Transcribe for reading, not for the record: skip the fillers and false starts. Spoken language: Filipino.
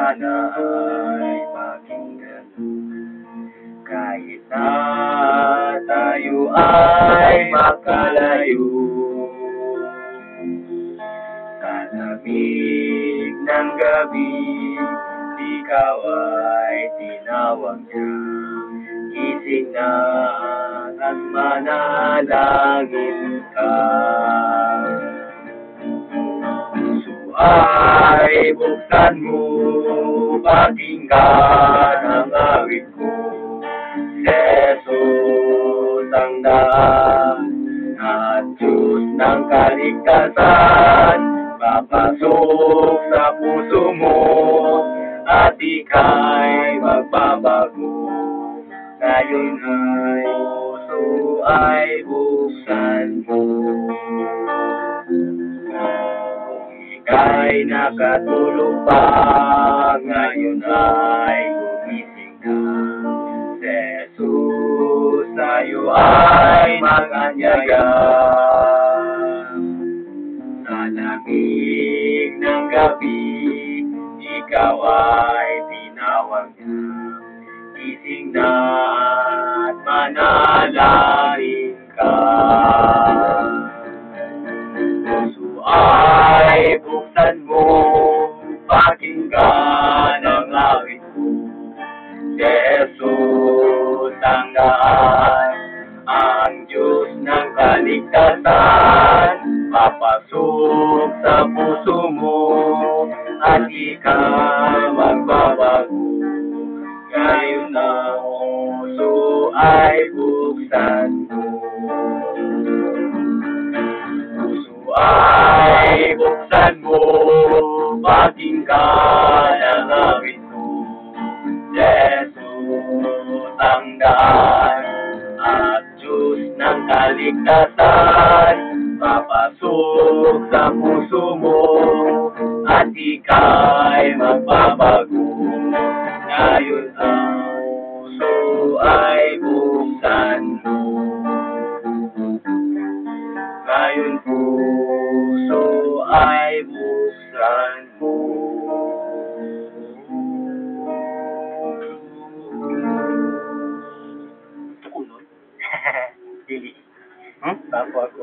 sana ay pakinggan. Kahit na tayo ay makalayo, sa lamig ng gabi, ikaw ay tinawag niya. Gising na at manalangin ka. Puso ay buksan mo, pakinggan ang awit ko. Jesus ang daan at Diyos ng kaligtasan, papasok sa puso mo at ika'y magbabago. Ngayon ay puso ay buksan mo. Kung ika'y nakatulog pa, ngayon ay gumising ka. Jesus sa'yo ay mag-anyaya. Sa lamig ng gabi, ikaw ay tinawag niya. Gising na at manalangin ka. Puso ay buksan mo, pakinggan ang awit ko. Jesus ang daan, ang Diyos ng kaligtasan, papasok sa puso mo at ikaw magbabago. Ngayon ang puso ay buksan mo. Puso ay buksan mo, pakinggan ang awit ko. Jesus ang daan at Diyos ng kaligtasan, papasok sa puso mo at ika'y magbabago. Ngayon ang puso ay buksan mo. Ngayon puso ay buksan mo. Dili. Tapo ako.